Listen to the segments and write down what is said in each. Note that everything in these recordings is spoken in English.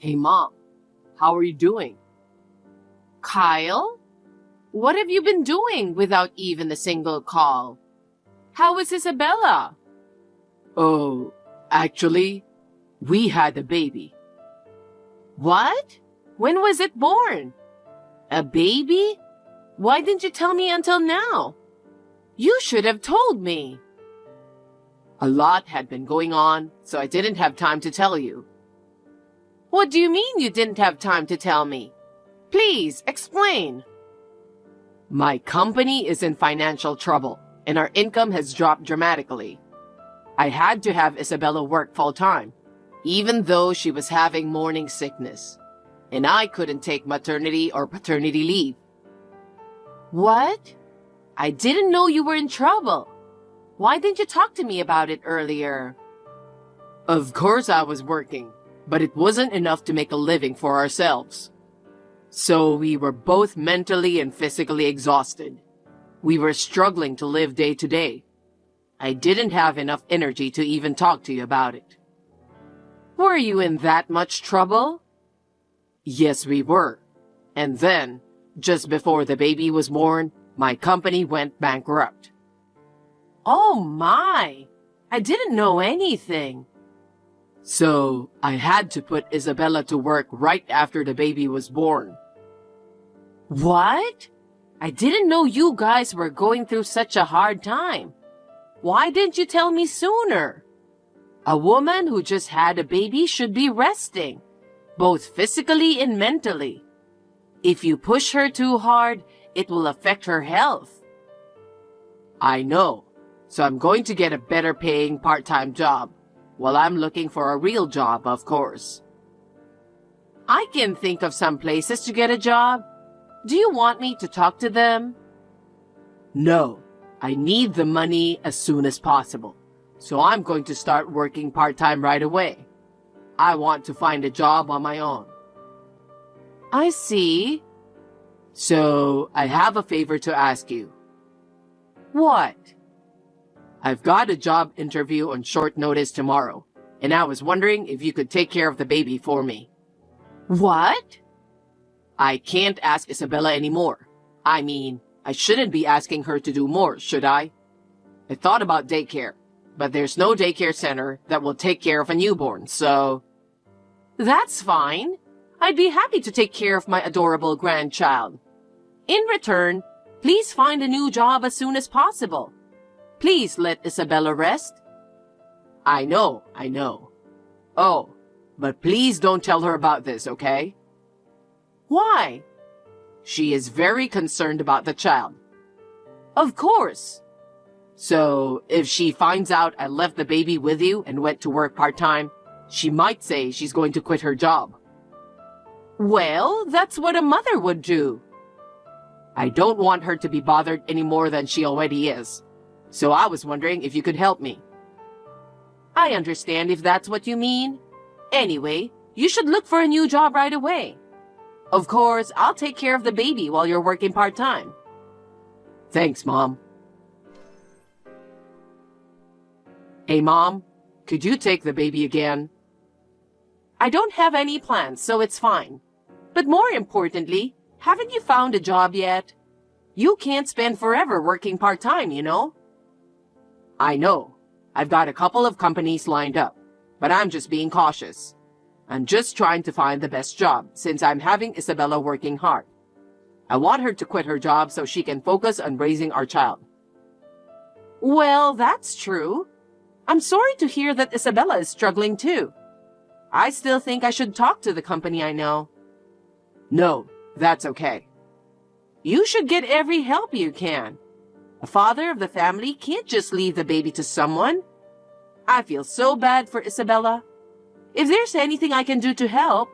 Hey, Mom, how are you doing? Kyle? What have you been doing without even a single call? How is Isabella? Oh, actually, we had a baby. What? When was it born? A baby? Why didn't you tell me until now? You should have told me. A lot had been going on, so I didn't have time to tell you. What do you mean you didn't have time to tell me? Please, explain. My company is in financial trouble, and our income has dropped dramatically. I had to have Isabella work full-time, even though she was having morning sickness, and I couldn't take maternity or paternity leave. What? I didn't know you were in trouble. Why didn't you talk to me about it earlier? Of course I was working, but it wasn't enough to make a living for ourselves. So we were both mentally and physically exhausted. We were struggling to live day to day. I didn't have enough energy to even talk to you about it. Were you in that much trouble? Yes, we were. And then, just before the baby was born, my company went bankrupt. Oh my! I didn't know anything. So I had to put Isabella to work right after the baby was born. What? I didn't know you guys were going through such a hard time. Why didn't you tell me sooner? A woman who just had a baby should be resting, both physically and mentally. If you push her too hard, it will affect her health. I know, so I'm going to get a better paying part-time job, while I'm looking for a real job, of course. I can think of some places to get a job. Do you want me to talk to them? No, I need the money as soon as possible, so I'm going to start working part-time right away. I want to find a job on my own. I see. So, I have a favor to ask you. What? I've got a job interview on short notice tomorrow, and I was wondering if you could take care of the baby for me. What? I can't ask Isabella anymore. I mean, I shouldn't be asking her to do more, should I? I thought about daycare, but there's no daycare center that will take care of a newborn, so... That's fine. I'd be happy to take care of my adorable grandchild. In return, please find a new job as soon as possible. Please let Isabella rest. I know. Oh, but please don't tell her about this, okay? Why? She is very concerned about the child. Of course. So, if she finds out I left the baby with you and went to work part-time, she might say she's going to quit her job. Well, that's what a mother would do. I don't want her to be bothered any more than she already is. So I was wondering if you could help me. I understand if that's what you mean. Anyway, you should look for a new job right away. Of course, I'll take care of the baby while you're working part-time. Thanks, Mom. Hey, Mom, could you take the baby again? I don't have any plans, so it's fine. But more importantly, haven't you found a job yet? You can't spend forever working part-time, you know? I know. I've got a couple of companies lined up, but I'm just being cautious. I'm just trying to find the best job since I'm having Isabella working hard. I want her to quit her job so she can focus on raising our child. Well, that's true. I'm sorry to hear that Isabella is struggling too. I still think I should talk to the company I know. No, that's okay. You should get every help you can. A father of the family can't just leave the baby to someone. I feel so bad for Isabella. If there's anything I can do to help...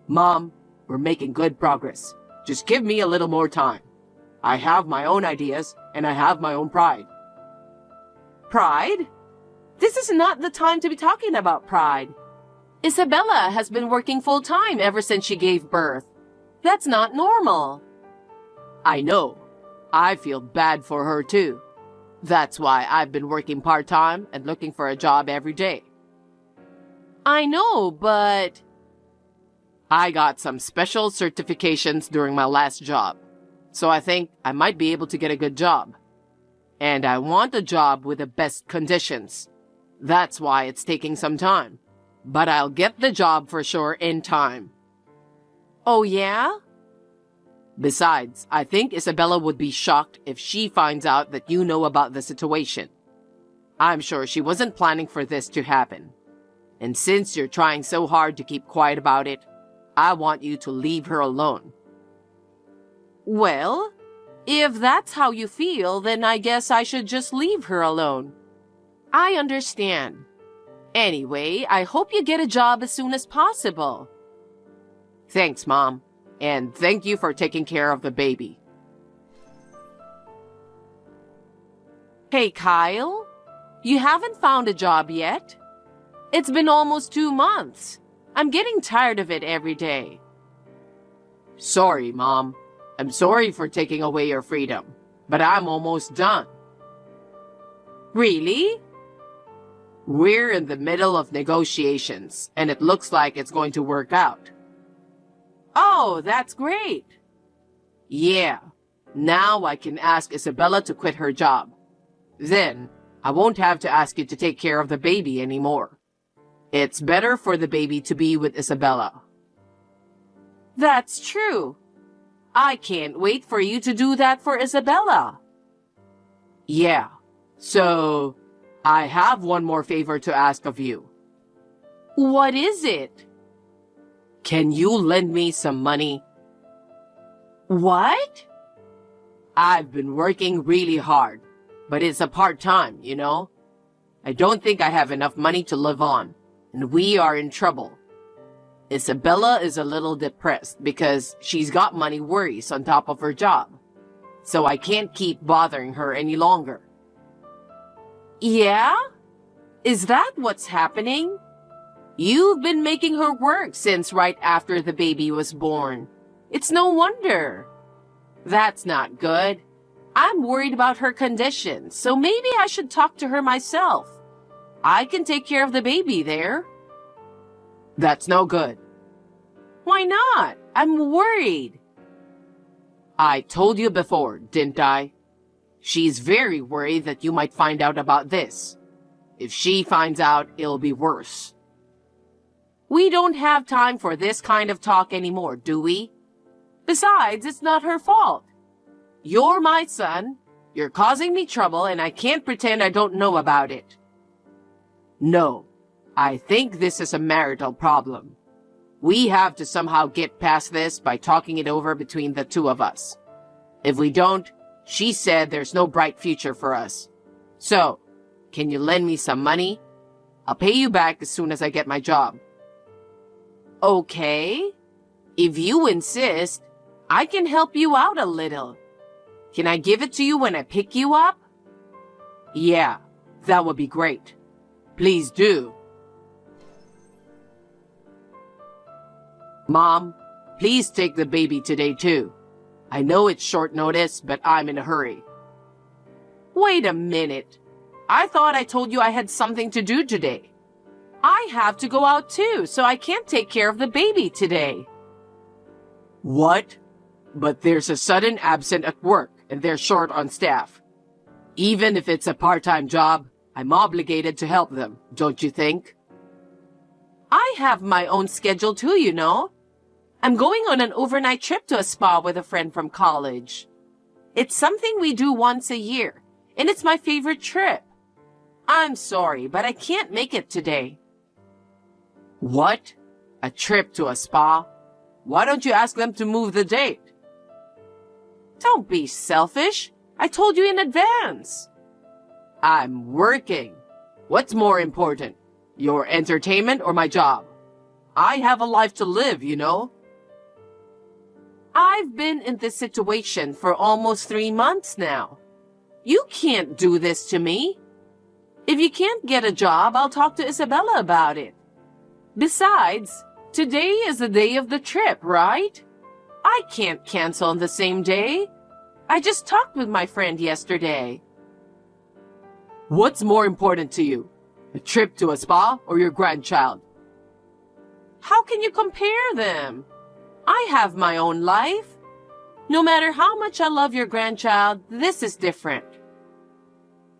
Mom, we're making good progress. Just give me a little more time. I have my own ideas, and I have my own pride. Pride? This is not the time to be talking about pride. Isabella has been working full-time ever since she gave birth. That's not normal. I know. I feel bad for her too. That's why I've been working part-time and looking for a job every day. I know, but... I got some special certifications during my last job, so I think I might be able to get a good job. And I want a job with the best conditions. That's why it's taking some time. But I'll get the job for sure in time. Oh yeah? Besides, I think Isabella would be shocked if she finds out that you know about the situation. I'm sure she wasn't planning for this to happen. And since you're trying so hard to keep quiet about it, I want you to leave her alone. Well, if that's how you feel, then I guess I should just leave her alone. I understand. Anyway, I hope you get a job as soon as possible. Thanks, Mom. And thank you for taking care of the baby. Hey, Kyle, you haven't found a job yet? It's been almost 2 months. I'm getting tired of it every day. Sorry, Mom. I'm sorry for taking away your freedom, but I'm almost done. Really? We're in the middle of negotiations, and it looks like it's going to work out. Oh, that's great. Yeah. Now I can ask Isabella to quit her job. Then, I won't have to ask you to take care of the baby anymore. It's better for the baby to be with Isabella. That's true. I can't wait for you to do that for Isabella. Yeah. So, I have one more favor to ask of you. What is it? Can you lend me some money? What? I've been working really hard, but it's a part-time, you know? I don't think I have enough money to live on, and we are in trouble. Isabella is a little depressed because she's got money worries on top of her job, so I can't keep bothering her any longer. Yeah? Is that what's happening? You've been making her work since right after the baby was born. It's no wonder. That's not good. I'm worried about her condition, so maybe I should talk to her myself. I can take care of the baby there. That's no good. Why not? I'm worried. I told you before, didn't I? She's very worried that you might find out about this. If she finds out, it'll be worse. We don't have time for this kind of talk anymore, do we? Besides, it's not her fault. You're my son, you're causing me trouble, and I can't pretend I don't know about it. No, I think this is a marital problem. We have to somehow get past this by talking it over between the two of us. If we don't, she said there's no bright future for us. So, can you lend me some money? I'll pay you back as soon as I get my job. Okay. If you insist, I can help you out a little. Can I give it to you when I pick you up? Yeah, that would be great. Please do. Mom, please take the baby today too. I know it's short notice, but I'm in a hurry. Wait a minute. I thought I told you I had something to do today. I have to go out too, so I can't take care of the baby today. What? But there's a sudden absent at work, and they're short on staff. Even if it's a part-time job, I'm obligated to help them, don't you think? I have my own schedule too, you know. I'm going on an overnight trip to a spa with a friend from college. It's something we do once a year, and it's my favorite trip. I'm sorry, but I can't make it today. What? A trip to a spa? Why don't you ask them to move the date? Don't be selfish. I told you in advance. I'm working. What's more important, your entertainment or my job? I have a life to live, you know. I've been in this situation for almost 3 months now. You can't do this to me. If you can't get a job, I'll talk to Isabella about it. Besides, today is the day of the trip, right? I can't cancel on the same day. I just talked with my friend yesterday. What's more important to you, a trip to a spa or your grandchild? How can you compare them? I have my own life. No matter how much I love your grandchild, this is different.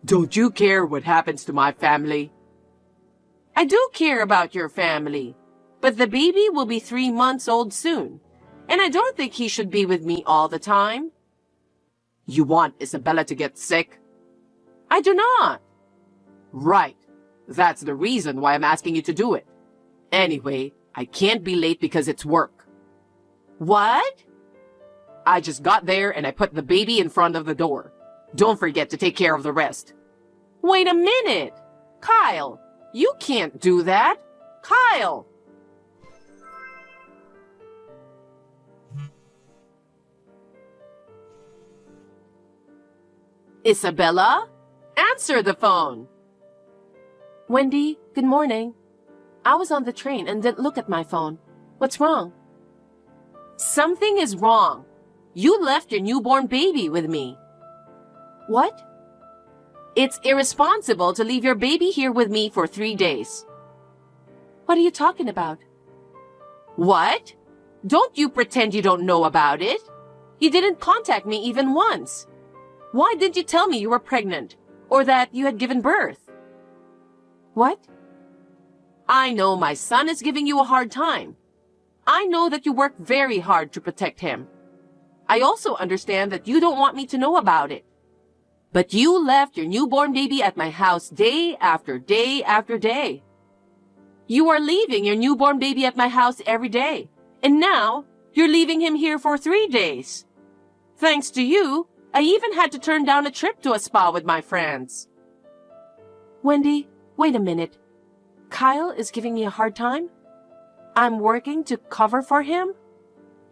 Don't you care what happens to my family? I do care about your family, but the baby will be 3 months old soon, and I don't think he should be with me all the time. You want Isabella to get sick? I do not. Right. That's the reason why I'm asking you to do it. Anyway, I can't be late because it's work. What? I just got there and I put the baby in front of the door. Don't forget to take care of the rest. Wait a minute. Kyle, you can't do that. Kyle! Isabella? Answer the phone. Wendy, good morning. I was on the train and didn't look at my phone. What's wrong? Something is wrong. You left your newborn baby with me. What? It's irresponsible to leave your baby here with me for 3 days. What are you talking about? What? Don't you pretend you don't know about it. You didn't contact me even once. Why didn't you tell me you were pregnant or that you had given birth? What? I know my son is giving you a hard time. I know that you work very hard to protect him. I also understand that you don't want me to know about it. But you left your newborn baby at my house day after day after day. You are leaving your newborn baby at my house every day, and now you're leaving him here for 3 days. Thanks to you, I even had to turn down a trip to a spa with my friends. Wendy, wait a minute. Kyle is giving me a hard time? I'm working to cover for him?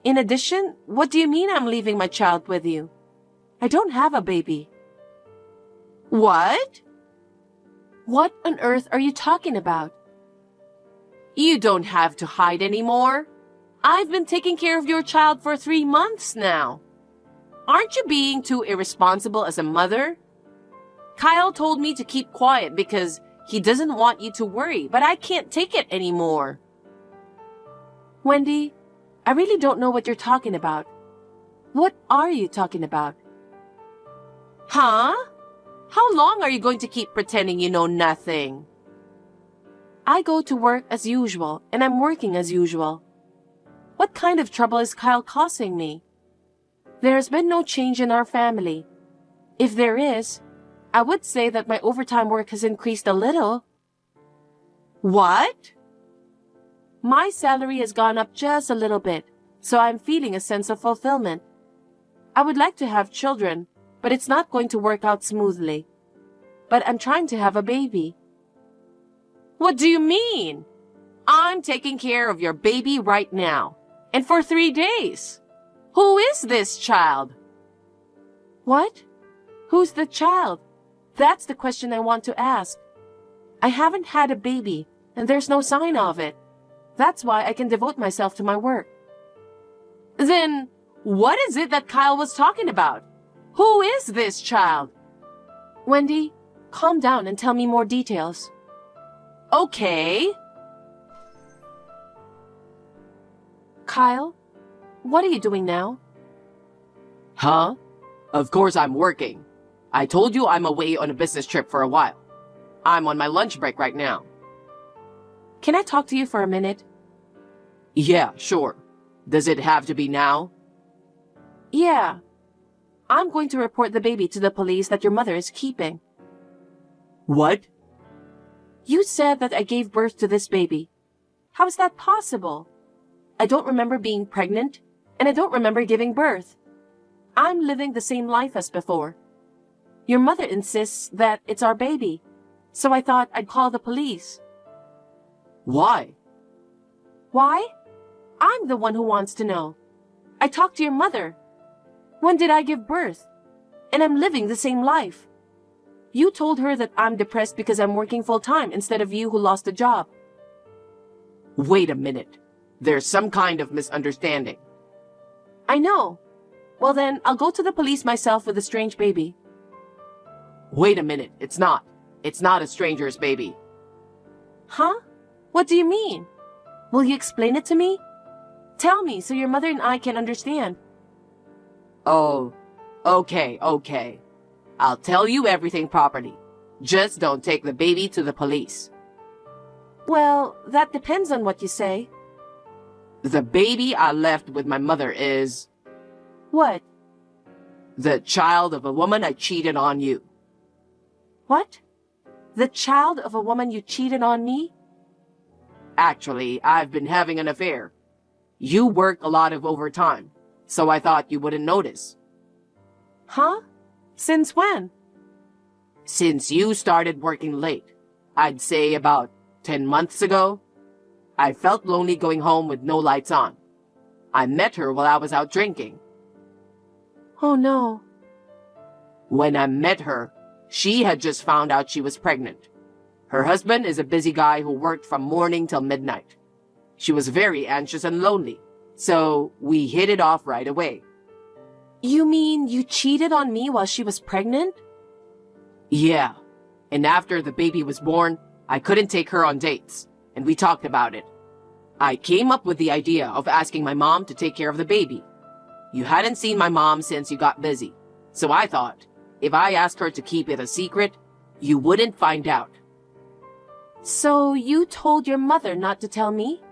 In addition, what do you mean I'm leaving my child with you? I don't have a baby. What? What on earth are you talking about? You don't have to hide anymore. I've been taking care of your child for 3 months now. Aren't you being too irresponsible as a mother? Kyle told me to keep quiet because he doesn't want you to worry, but I can't take it anymore. Wendy, I really don't know what you're talking about. What are you talking about? Huh? How long are you going to keep pretending you know nothing? I go to work as usual, and I'm working as usual. What kind of trouble is Kyle causing me? There has been no change in our family. If there is, I would say that my overtime work has increased a little. What? My salary has gone up just a little bit, so I'm feeling a sense of fulfillment. I would like to have children, but it's not going to work out smoothly. But I'm trying to have a baby. What do you mean? I'm taking care of your baby right now, and for 3 days. Who is this child? What? Who's the child? That's the question I want to ask. I haven't had a baby, and there's no sign of it. That's why I can devote myself to my work. Then, what is it that Kyle was talking about? Who is this child? Wendy, calm down and tell me more details. Okay. Kyle, what are you doing now? Huh? Of course I'm working. I told you I'm away on a business trip for a while. I'm on my lunch break right now. Can I talk to you for a minute? Yeah, sure. Does it have to be now? Yeah. I'm going to report the baby to the police that your mother is keeping. What? You said that I gave birth to this baby. How is that possible? I don't remember being pregnant, and I don't remember giving birth. I'm living the same life as before. Your mother insists that it's our baby, so I thought I'd call the police. Why? Why? I'm the one who wants to know. I talked to your mother. When did I give birth? And I'm living the same life. You told her that I'm depressed because I'm working full-time instead of you who lost a job. Wait a minute. There's some kind of misunderstanding. I know. Well then, I'll go to the police myself with a strange baby. Wait a minute. It's not. It's not a stranger's baby. Huh? What do you mean? Will you explain it to me? Tell me so your mother and I can understand. Oh, okay. I'll tell you everything properly. Just don't take the baby to the police. Well, that depends on what you say. The baby I left with my mother is What? the child of a woman I cheated on you. What? The child of a woman you cheated on me? Actually, I've been having an affair. You work a lot of overtime, so I thought you wouldn't notice. Huh? Since when? Since you started working late, I'd say about 10 months ago, I felt lonely going home with no lights on. I met her while I was out drinking. Oh no. When I met her, she had just found out she was pregnant. Her husband is a busy guy who worked from morning till midnight. She was very anxious and lonely, so we hit it off right away. You mean you cheated on me while she was pregnant? Yeah, and after the baby was born, I couldn't take her on dates, and we talked about it. I came up with the idea of asking my mom to take care of the baby. You hadn't seen my mom since you got busy, so I thought, if I asked her to keep it a secret, you wouldn't find out. So you told your mother not to tell me?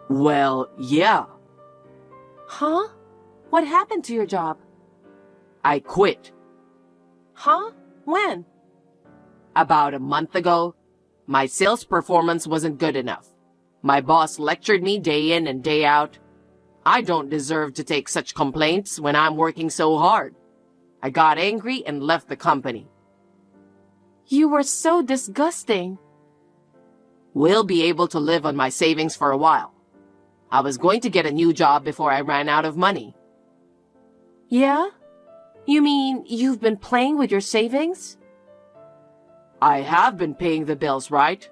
Well, yeah. Huh? What happened to your job? I quit. Huh? When? About a month ago. My sales performance wasn't good enough. My boss lectured me day in and day out. I don't deserve to take such complaints when I'm working so hard. I got angry and left the company. You were so disgusting. We'll be able to live on my savings for a while. I was going to get a new job before I ran out of money. Yeah? You mean you've been playing with your savings? I have been paying the bills, right?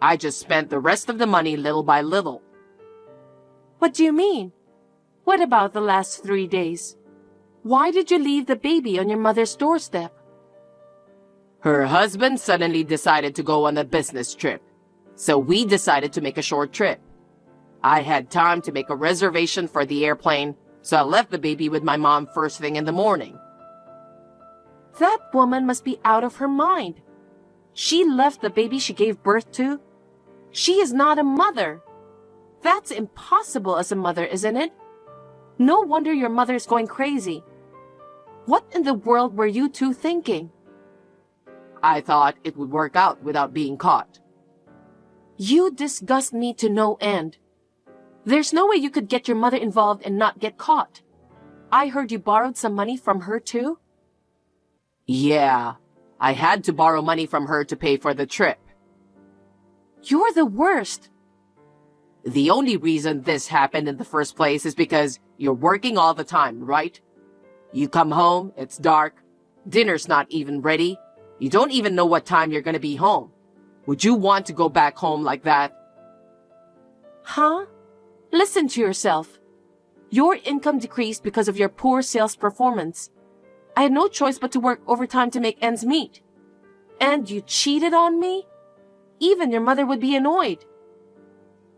I just spent the rest of the money little by little. What do you mean? What about the last 3 days? Why did you leave the baby on your mother's doorstep? Her husband suddenly decided to go on a business trip, so we decided to make a short trip. I had time to make a reservation for the airplane, so I left the baby with my mom first thing in the morning. That woman must be out of her mind. She left the baby she gave birth to. She is not a mother. That's impossible as a mother, isn't it? No wonder your mother is going crazy. What in the world were you two thinking? I thought it would work out without being caught. You disgust me to no end. There's no way you could get your mother involved and not get caught. I heard you borrowed some money from her too? Yeah, I had to borrow money from her to pay for the trip. You're the worst. The only reason this happened in the first place is because you're working all the time, right? You come home, it's dark, dinner's not even ready, you don't even know what time you're gonna be home. Would you want to go back home like that? Huh? Listen to yourself. Your income decreased because of your poor sales performance. I had no choice but to work overtime to make ends meet. And you cheated on me? Even your mother would be annoyed.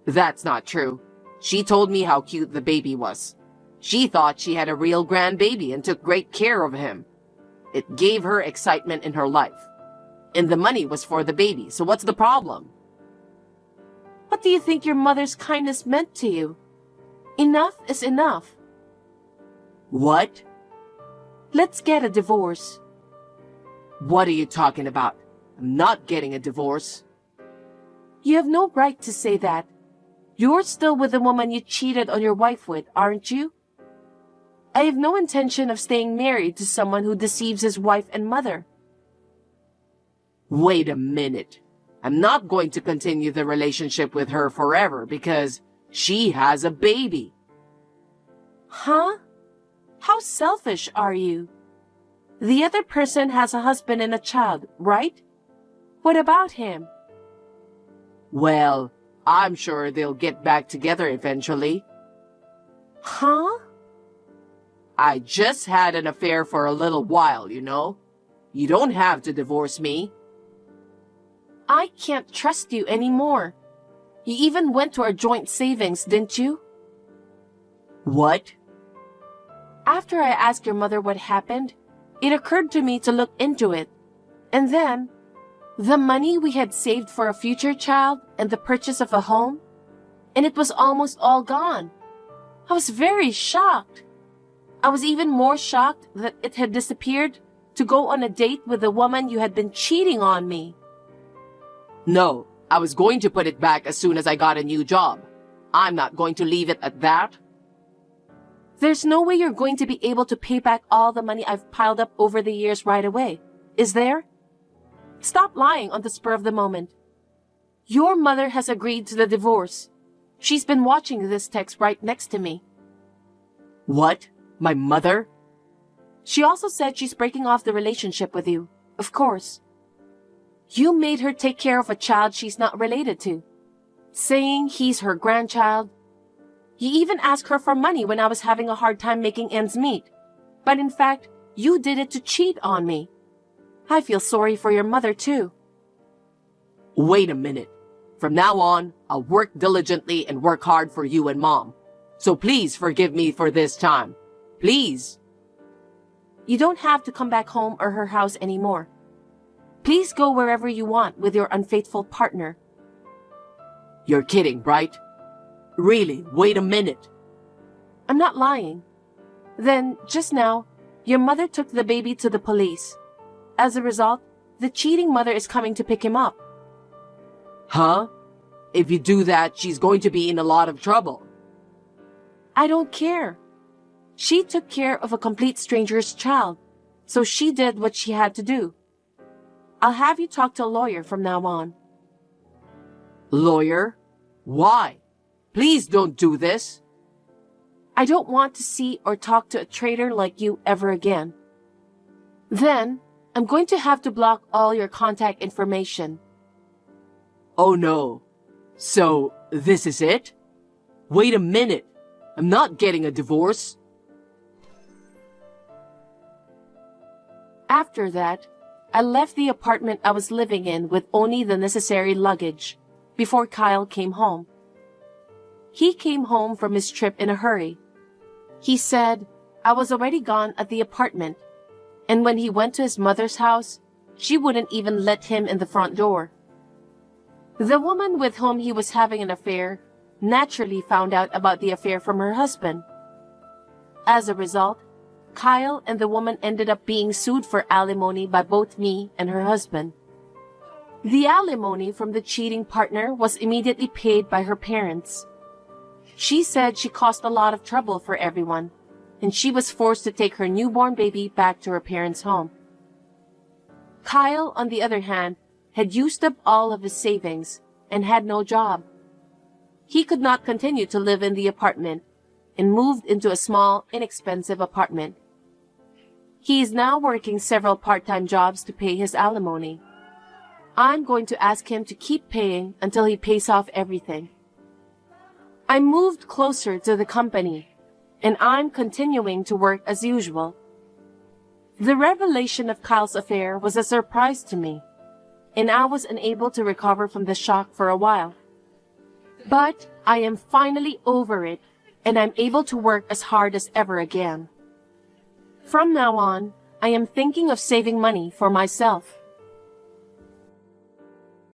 That's not true. She told me how cute the baby was. She thought she had a real grandbaby and took great care of him. It gave her excitement in her life. And the money was for the baby, so what's the problem? What do you think your mother's kindness meant to you? Enough is enough. What? Let's get a divorce. What are you talking about? I'm not getting a divorce. You have no right to say that. You're still with the woman you cheated on your wife with, aren't you? I have no intention of staying married to someone who deceives his wife and mother. Wait a minute. I'm not going to continue the relationship with her forever because she has a baby. Huh? How selfish are you? The other person has a husband and a child, right? What about him? Well, I'm sure they'll get back together eventually. Huh? I just had an affair for a little while, you know. You don't have to divorce me. I can't trust you anymore. You even went to our joint savings, didn't you? What? After I asked your mother what happened, it occurred to me to look into it. And then, the money we had saved for a future child and the purchase of a home, and it was almost all gone. I was very shocked. I was even more shocked that it had disappeared to go on a date with the woman you had been cheating on me. No, I was going to put it back as soon as I got a new job. I'm not going to leave it at that. There's no way you're going to be able to pay back all the money I've piled up over the years right away, is there? Stop lying on the spur of the moment. Your mother has agreed to the divorce. She's been watching this text right next to me. What? My mother? She also said she's breaking off the relationship with you, of course. You made her take care of a child she's not related to, saying he's her grandchild. You even asked her for money when I was having a hard time making ends meet. But in fact, you did it to cheat on me. I feel sorry for your mother too. Wait a minute. From now on, I'll work diligently and work hard for you and Mom. So please forgive me for this time. Please. You don't have to come back home or her house anymore. Please go wherever you want with your unfaithful partner. You're kidding, right? Really, wait a minute. I'm not lying. Then, just now, your mother took the baby to the police. As a result, the cheating mother is coming to pick him up. Huh? If you do that, she's going to be in a lot of trouble. I don't care. She took care of a complete stranger's child, so she did what she had to do. I'll have you talk to a lawyer from now on. Lawyer? Why? Please don't do this. I don't want to see or talk to a traitor like you ever again. Then, I'm going to have to block all your contact information. Oh no. So, this is it? Wait a minute. I'm not getting a divorce. After that, I left the apartment I was living in with only the necessary luggage before Kyle came home. He came home from his trip in a hurry. He said I was already gone at the apartment, and when he went to his mother's house, she wouldn't even let him in the front door. The woman with whom he was having an affair naturally found out about the affair from her husband. As a result, Kyle and the woman ended up being sued for alimony by both me and her husband. The alimony from the cheating partner was immediately paid by her parents. She said she caused a lot of trouble for everyone, and she was forced to take her newborn baby back to her parents' home. Kyle, on the other hand, had used up all of his savings and had no job. He could not continue to live in the apartment and moved into a small, inexpensive apartment. He is now working several part-time jobs to pay his alimony. I'm going to ask him to keep paying until he pays off everything. I moved closer to the company, and I'm continuing to work as usual. The revelation of Kyle's affair was a surprise to me, and I was unable to recover from the shock for a while. But I am finally over it, and I'm able to work as hard as ever again. From now on, I am thinking of saving money for myself.